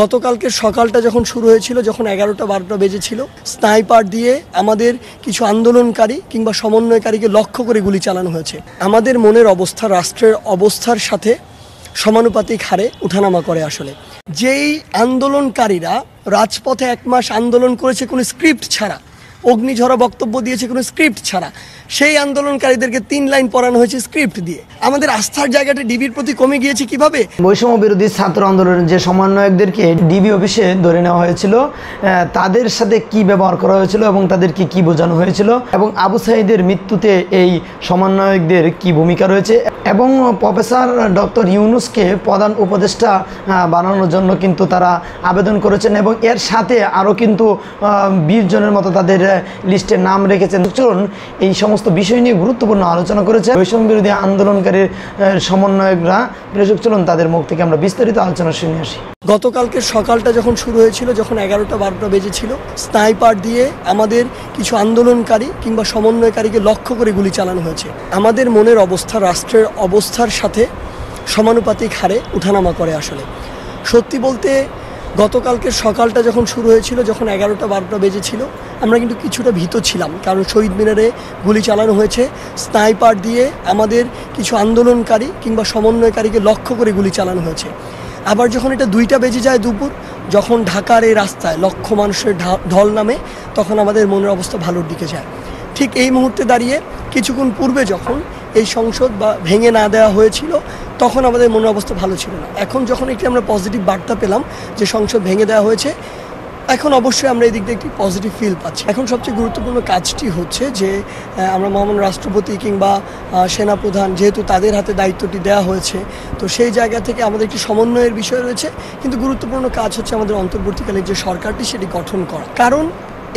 গতকালকের সকালটা যখন শুরু হয়েছিল, যখন 11টা-12টা বেজেছিল, স্নাইপার দিয়ে আমাদের কিছু আন্দোলনকারী কিংবা সমন্বয়কারীকে লক্ষ্য করে গুলি চালানো হয়েছে। আমাদের মনের অবস্থা রাষ্ট্রের অবস্থার সাথে সমানুপাতিক হারে উঠানামা করে। আসলে যেই আন্দোলনকারীরা রাজপথে 1 মাস আন্দোলন করেছে কোনো স্ক্রিপ্ট ছাড়া, অগ্নিঝরা বক্তব্য দিয়েছে কোনো স্ক্রিপ্ট ছাড়া, সেই আন্দোলনকারীদেরকে 3 লাইন পড়ানো হয়েছে স্ক্রিপ্ট দিয়ে। আমাদের আস্থার জায়গাটা ডিবির প্রতি কমে গিয়েছে কিভাবে? বৈষম্য বিরোধী ছাত্র আন্দোলনের যে সমন্বয়কদেরকে ডিবি অফিসে ধরে নেওয়া হয়েছিল, তাদের সাথে কি ব্যবহার করা হয়েছিল এবং তাদেরকে কি বোঝানো হয়েছিল, এবং আবু সাঈদের মৃত্যুতে এই সমন্বয়কদের কি ভূমিকা রয়েছে, এবং প্রফেসর ডক্টর ইউনূসকে প্রধান উপদেষ্টা বানানোর জন্য কিন্তু তারা আবেদন করেছেন, এবং এর সাথে আরও কিন্তু 20 জনের মতো তাদের লিস্টে নাম রেখেছেন। চলুন এই সমস্ত বিষয় নিয়ে গুরুত্বপূর্ণ আলোচনা করেছে বৈষম্য বিরোধী আন্দোলনকারীর সমন্বয়করা। চলুন তাদের মুখ থেকে আমরা বিস্তারিত আলোচনা শুনে আসি। গতকালকের সকালটা যখন শুরু হয়েছিল, যখন 11টা-12টা বেজেছিল, স্নাইপার দিয়ে আমাদের কিছু আন্দোলনকারী কিংবা সমন্বয়কারীকে লক্ষ্য করে গুলি চালানো হয়েছে। আমাদের মনের অবস্থা রাষ্ট্রের অবস্থার সাথে সমানুপাতিক হারে উঠানামা করে। আসলে সত্যি বলতে গতকালকের সকালটা যখন শুরু হয়েছিল, যখন 11টা-12টা বেজেছিল, আমরা কিন্তু কিছুটা ভীত ছিলাম, কারণ শহীদ মিনারে গুলি চালানো হয়েছে। স্নাইপার দিয়ে আমাদের কিছু আন্দোলনকারী কিংবা সমন্বয়কারীকে লক্ষ্য করে গুলি চালানো হয়েছে। আবার যখন এটা 2টা বেজে যায় দুপুর, যখন ঢাকার এই রাস্তায় লক্ষ মানুষের ঢল নামে, তখন আমাদের মনের অবস্থা ভালোর দিকে যায়। ঠিক এই মুহূর্তে দাঁড়িয়ে কিছুক্ষণ পূর্বে যখন এই সংসদ ভেঙে না দেওয়া হয়েছিল, তখন আমাদের মনের অবস্থা ভালো ছিল না। এখন যখন একটি আমরা পজিটিভ বার্তা পেলাম যে সংসদ ভেঙে দেওয়া হয়েছে, এখন অবশ্যই আমরা এই দিক দিয়ে একটি পজিটিভ ফিল পাচ্ছি। এখন সবচেয়ে গুরুত্বপূর্ণ কাজটি হচ্ছে যে আমরা মহামান্য রাষ্ট্রপতি কিংবা সেনাপ্রধান, যেহেতু তাদের হাতে দায়িত্বটি দেওয়া হয়েছে, তো সেই জায়গা থেকে আমাদের একটি সমন্বয়ের বিষয় রয়েছে। কিন্তু গুরুত্বপূর্ণ কাজ হচ্ছে আমাদের অন্তর্বর্তীকালীন যে সরকারটি, সেটি গঠন করা। কারণ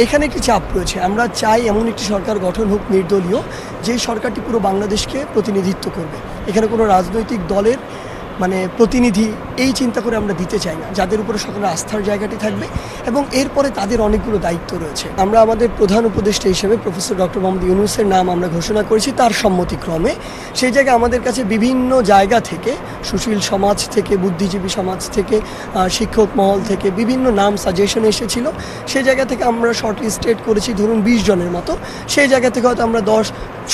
এখানে একটি চাপ রয়েছে। আমরা চাই এমন একটি সরকার গঠন হোক নির্দলীয়, যেই সরকারটি পুরো বাংলাদেশকে প্রতিনিধিত্ব করবে। এখানে কোনো রাজনৈতিক দলের প্রতিনিধি এই চিন্তা করে আমরা দিতে চাই না, যাদের উপরে সকলের আস্থার জায়গাটি থাকবে, এবং এরপরে তাদের অনেকগুলো দায়িত্ব রয়েছে। আমরা আমাদের প্রধান উপদেষ্টা হিসেবে প্রফেসর ডক্টর মোহাম্মদ ইউনূসের নাম আমরা ঘোষণা করেছি তার সম্মতিক্রমে। সেই জায়গায় আমাদের কাছে বিভিন্ন জায়গা থেকে, সুশীল সমাজ থেকে, বুদ্ধিজীবী সমাজ থেকে, শিক্ষক মহল থেকে বিভিন্ন নাম সাজেশন এসেছিল। সেই জায়গা থেকে আমরা শর্ট লিস্টেড করেছি ধরুন 20 জনের মতো। সেই জায়গা থেকে হয়তো আমরা 10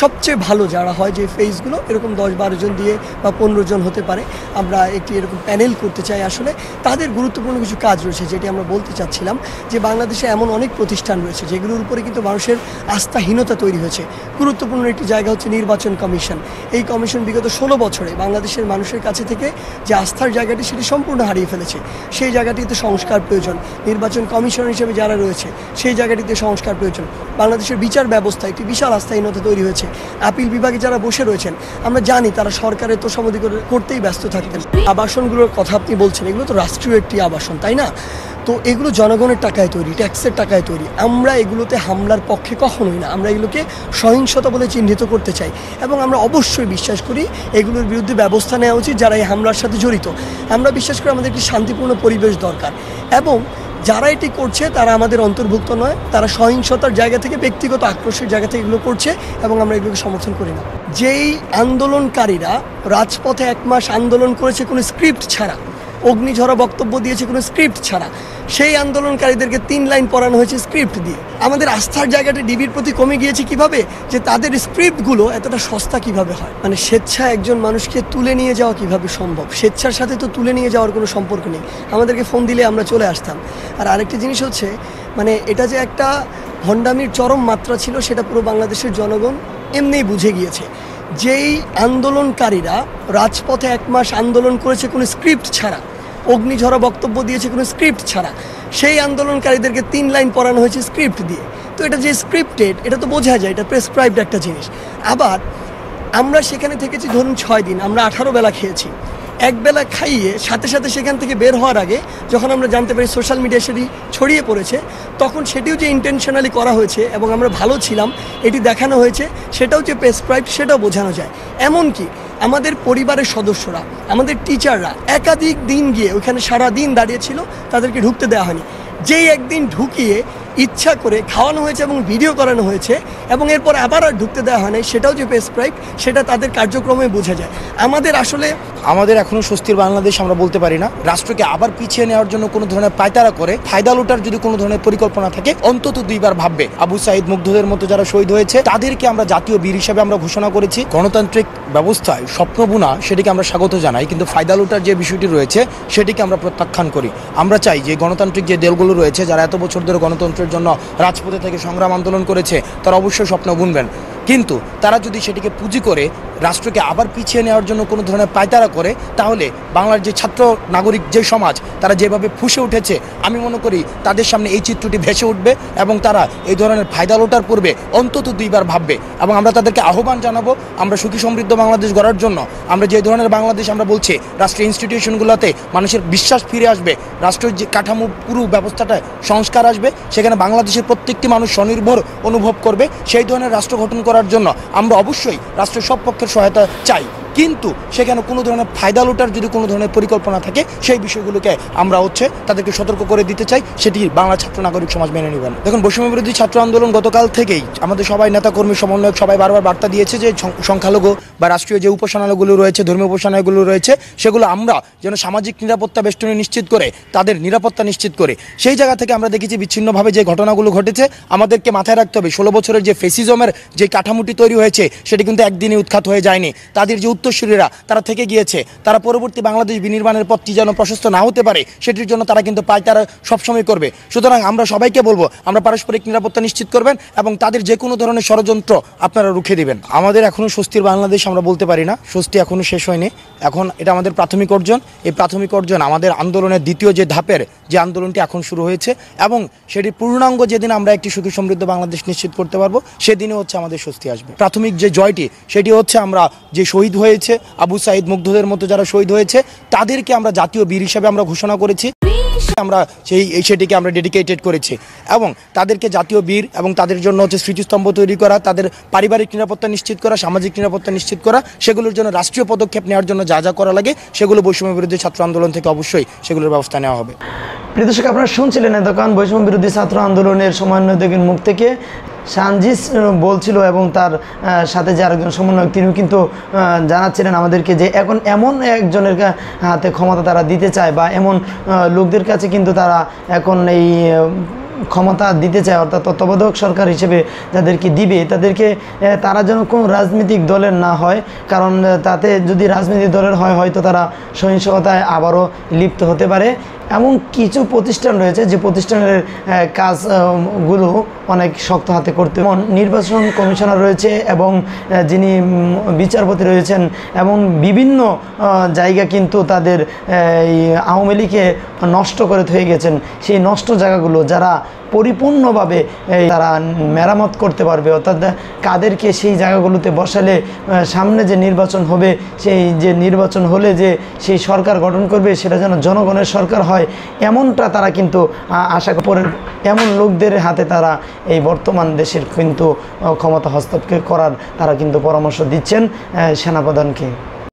সবচেয়ে ভালো যারা হয় যে ফেজগুলো, এরকম 10-12 জন দিয়ে বা 15 জন হতে পারে, আমরা একটি এরকম প্যানেল করতে চাই। আসলে তাদের গুরুত্বপূর্ণ কিছু কাজ রয়েছে, যেটি আমরা বলতে চাচ্ছিলাম যে বাংলাদেশে এমন অনেক প্রতিষ্ঠান রয়েছে যেগুলোর উপরে কিন্তু মানুষের আস্থাহীনতা তৈরি হয়েছে। গুরুত্বপূর্ণ একটি জায়গা হচ্ছে নির্বাচন কমিশন। এই কমিশন বিগত 16 বছরে বাংলাদেশের মানুষের কাছে থেকে যে আস্থার জায়গাটি, সেটি সম্পূর্ণ হারিয়ে ফেলেছে। সেই জায়গাটিতে সংস্কার প্রয়োজন। নির্বাচন কমিশন হিসেবে যারা রয়েছে, সেই জায়গাটিতে সংস্কার প্রয়োজন। বাংলাদেশের বিচার ব্যবস্থা একটি বিশাল আস্থাহীনতা তৈরি হয়েছে। আপিল বিভাগে যারা বসে রয়েছেন, আমরা জানি তারা সরকারের তোষামোদি করতেই ব্যস্ত থাকতেন। আবাসনগুলোর কথা আপনি বলছেন, এগুলো তো রাষ্ট্রীয় একটি আবাসন, তাই না? তো এগুলো জনগণের টাকায় তৈরি, ট্যাক্সের টাকায় তৈরি। আমরা এগুলোতে হামলার পক্ষে কখনোই না। আমরা এগুলোকে সহিংসতা বলে চিহ্নিত করতে চাই, এবং আমরা অবশ্যই বিশ্বাস করি এগুলোর বিরুদ্ধে ব্যবস্থা নেওয়া উচিত যারা এই হামলার সাথে জড়িত। আমরা বিশ্বাস করি আমাদের একটি শান্তিপূর্ণ পরিবেশ দরকার, এবং যারা এটি করছে তারা আমাদের অন্তর্ভুক্ত নয়। তারা সহিংসতার জায়গা থেকে, ব্যক্তিগত আক্রোশের জায়গা থেকে এগুলো করছে, এবং আমরা এগুলোকে সমর্থন করি না। যেই আন্দোলনকারীরা রাজপথে 1 মাস আন্দোলন করেছে কোনো স্ক্রিপ্ট ছাড়া, অগ্নিঝরা বক্তব্য দিয়েছে কোনো স্ক্রিপ্ট ছাড়া, সেই আন্দোলনকারীদেরকে 3 লাইন পড়ানো হয়েছে স্ক্রিপ্ট দিয়ে। আমাদের আস্থার জায়গাটা ডিবির প্রতি কমে গিয়েছে কিভাবে? যে তাদের স্ক্রিপ্টগুলো এতটা সস্তা কিভাবে হয়। স্বেচ্ছায় একজন মানুষকে তুলে নিয়ে যাওয়া কিভাবে সম্ভব? স্বেচ্ছার সাথে তো তুলে নিয়ে যাওয়ার কোনো সম্পর্ক নেই। আমাদেরকে ফোন দিলে আমরা চলে আসতাম। আর আরেকটি জিনিস হচ্ছে, এটা যে একটা ভণ্ডামির চরম মাত্রা ছিল, সেটা পুরো বাংলাদেশের জনগণ এমনিই বুঝে গিয়েছে। যেই আন্দোলনকারীরা রাজপথে 1 মাস আন্দোলন করেছে কোনো স্ক্রিপ্ট ছাড়া, অগ্নিঝরা বক্তব্য দিয়েছে কোনো স্ক্রিপ্ট ছাড়া, সেই আন্দোলনকারীদেরকে 3 লাইন পড়ানো হয়েছে স্ক্রিপ্ট দিয়ে। তো এটা যে স্ক্রিপ্টেড, এটা তো বোঝা যায়, এটা প্রেসক্রাইবড একটা জিনিস। আবার আমরা সেখানে থেকেছি ধরুন 6 দিন, আমরা 18 বেলা খেয়েছি। 1 বেলা খাইয়ে সাথে সাথে সেখান থেকে বের হওয়ার আগে যখন আমরা জানতে পারি সোশ্যাল মিডিয়া সেটি ছড়িয়ে পড়েছে, তখন সেটিও যে ইন্টেনশনালি করা হয়েছে এবং আমরা ভালো ছিলাম এটি দেখানো হয়েছে, সেটাও যে প্রেসক্রাইবড, সেটাও বোঝানো যায়। এমনকি আমাদের পরিবারের সদস্যরা, আমাদের টিচাররা একাধিক দিন গিয়ে ওইখানে সারা দিন দাঁড়িয়েছিল, তাদেরকে ঢুকতে দেওয়া হয়নি। যেই একদিন ঢুকিয়ে ইচ্ছা করে খাওয়ানো হয়েছে এবং ভিডিও করানো হয়েছে এবং এরপর আবার আর ঢুকতে দেওয়া হয় নাই, সেটাও যে প্রেসক্রাইব, সেটা তাদের কার্যক্রমে বোঝা যায়। আমাদের এখনো স্বস্তির বাংলাদেশ আমরা বলতে পারি না। রাষ্ট্রকে আবার পিছিয়ে নেওয়ার জন্য কোনো ধরনের পায়তারা করে ফায়দা লুটার যদি কোনো ধরনের পরিকল্পনা থাকে, অন্তত দুইবার ভাববে। আবু সাঈদ মুগ্ধদের মতো যারা শহীদ হয়েছে তাদেরকে আমরা জাতীয় বীর হিসেবে আমরা ঘোষণা করেছি। গণতান্ত্রিক ব্যবস্থায় স্বপ্নবুনা সেটিকে আমরা স্বাগত জানাই, কিন্তু ফায়দা লুটার যে বিষয়টি রয়েছে সেটিকে আমরা প্রত্যাখ্যান করি। আমরা চাই যে গণতান্ত্রিক যে দলগুলো রয়েছে, যারা এত বছর ধরে গণতন্ত্রের জন্য রাজপথে থেকে সংগ্রাম আন্দোলন করেছে, তারা অবশ্যই স্বপ্ন বুনবেন, কিন্তু তারা যদি সেটিকে পুঁজি করে রাষ্ট্রকে আবার পিছিয়ে নেওয়ার জন্য কোনো ধরনের পায়তারা করে, তাহলে বাংলার যে ছাত্র নাগরিক যে সমাজ তারা যেভাবে ফুঁসে উঠেছে, আমি মনে করি তাদের সামনে এই চিত্রটি ভেসে উঠবে এবং তারা এই ধরনের ফায়দা লোটার পূর্বে অন্তত দুইবার ভাববে। এবং আমরা তাদেরকে আহ্বান জানাবো, আমরা সুখী সমৃদ্ধ বাংলাদেশ গড়ার জন্য আমরা যে ধরনের বাংলাদেশ আমরা বলছি, রাষ্ট্রীয় ইনস্টিটিউশনগুলোতে মানুষের বিশ্বাস ফিরে আসবে, রাষ্ট্রের যে কাঠামো পুরো ব্যবস্থাটায় সংস্কার আসবে, সেখানে বাংলাদেশের প্রত্যেকটি মানুষ স্বনির্ভর অনুভব করবে। সেই ধরনের রাষ্ট্র গঠন করার জন্য আমরা অবশ্যই রাষ্ট্রের সব পক্ষের সহায়তা চাই, কিন্তু সেখানে কোনো ধরনের ফায়দা লুটার যদি কোনো ধরনের পরিকল্পনা থাকে, সেই বিষয়গুলোকে আমরা তাদেরকে সতর্ক করে দিতে চাই, সেটি বাংলা ছাত্র নাগরিক সমাজ মেনে নেবেন। দেখুন, বৈষম্য বিরোধী ছাত্র আন্দোলন গতকাল থেকেই আমাদের সবাই নেতাকর্মী সমন্বয়ক সবাই বারবার বার্তা দিয়েছে যে সংখ্যালঘু বা রাষ্ট্রীয় যে উপাসনালয়গুলো রয়েছে, ধর্মীয় উপাসনালয়গুলো রয়েছে, সেগুলো আমরা যেন সামাজিক নিরাপত্তা বেষ্টনী নিশ্চিত করে তাদের নিরাপত্তা নিশ্চিত করে। সেই জায়গা থেকে আমরা দেখেছি বিচ্ছিন্নভাবে যে ঘটনাগুলো ঘটেছে, আমাদেরকে মাথায় রাখতে হবে 16 বছরের যে ফেসিজমের যে কাঠামোটি তৈরি হয়েছে সেটি কিন্তু একদিনে উৎখাত হয়ে যায়নি। তাদের যে উত্তরসূরিরা তারা থেকে গিয়েছে, তারা পরবর্তী বাংলাদেশ বিনির্মাণের পথটি যেন প্রশস্ত না হতে পারে সেটির জন্য তারা কিন্তু তারা সবসময় করবে। সুতরাং আমরা সবাইকে বলবো, আমরা পারস্পরিক নিরাপত্তা নিশ্চিত করবেন এবং তাদের যে কোনো ধরনের ষড়যন্ত্র আপনারা রুখে দিবেন। আমাদের এখনো স্বস্তির বাংলাদেশ আমরা বলতে পারি না, স্বস্তি এখনো শেষ হয়নি। এখন এটা আমাদের প্রাথমিক অর্জন। এই প্রাথমিক অর্জন আমাদের আন্দোলনের দ্বিতীয় যে ধাপের যে আন্দোলনটি এখন শুরু হয়েছে, এবং সেটি পূর্ণাঙ্গ যেদিন আমরা একটি সুখী সমৃদ্ধ বাংলাদেশ নিশ্চিত করতে পারবো, সেদিনও আমাদের স্বস্তি আসবে। প্রাথমিক যে জয়টি সেটি আমরা যে শহীদ হয়েছে, আবু সাঈদ মুগ্ধদের মতো যারা শহীদ হয়েছে, তাদেরকে আমরা জাতীয় বীর হিসেবে আমরা ঘোষণা করেছি। আমরা সেটিকে আমরা ডেডিকেটেড করেছি এবং তাদেরকে জাতীয় বীর এবং তাদের জন্য স্মৃতিস্তম্ভ তৈরি করা, তাদের পারিবারিক নিরাপত্তা নিশ্চিত করা, সামাজিক নিরাপত্তা নিশ্চিত করা, সেগুলোর জন্য রাষ্ট্রীয় পদক্ষেপ নেওয়ার জন্য যা যা করা লাগে সেগুলো বৈষম্য বিরোধী ছাত্র আন্দোলন থেকে অবশ্যই সেগুলোর ব্যবস্থা নেওয়া হবে। প্রিয় দর্শক, আপনারা শুনছিলেন এতক্ষণ বৈষম্য বিরোধী ছাত্র আন্দোলনের সমন্বয়কের মুখ থেকে সানজিস বলছিল এবং তার সাথে যে আরেকজন সমন্বয়ক তিনিও কিন্তু জানাচ্ছিলেন আমাদেরকে যে এখন এমন একজনের হাতে ক্ষমতা তারা দিতে চায় বা এমন লোকদের কাছে কিন্তু তারা এখন এই ক্ষমতা দিতে চায়, অর্থাৎ তত্ত্বাবধায়ক সরকার হিসেবে যাদেরকে দিবে তাদেরকে তারা যেন কোনো রাজনৈতিক দলের না হয়, কারণ তাতে যদি রাজনৈতিক দলের হয় হয়তো তারা সহিংসতায় আবারও লিপ্ত হতে পারে। এমন কিছু প্রতিষ্ঠান রয়েছে যে প্রতিষ্ঠানের কাজগুলো অনেক শক্ত হাতে করতে, নির্বাচন কমিশনার রয়েছে এবং যিনি বিচারপতি রয়েছেন এবং বিভিন্ন জায়গা কিন্তু তাদের এই আওয়ামী লীগে নষ্ট করে থয়ে গেছেন। সেই নষ্ট জায়গাগুলো যারা পরিপূর্ণভাবে তারা মেরামত করতে পারবে, অর্থাৎ কাদেরকে সেই জায়গাগুলোতে বসালে সামনে যে নির্বাচন হবে, সেই যে নির্বাচন হলে যে সেই সরকার গঠন করবে সেটা যেন জনগণের সরকার হয়, এমনটা তারা কিন্তু আশা করে এমন লোকদের হাতে তারা এই বর্তমান দেশের কিন্তু ক্ষমতা হস্তক্ষেপ করার তারা কিন্তু পরামর্শ দিচ্ছেন সেনাপ্রধানকে।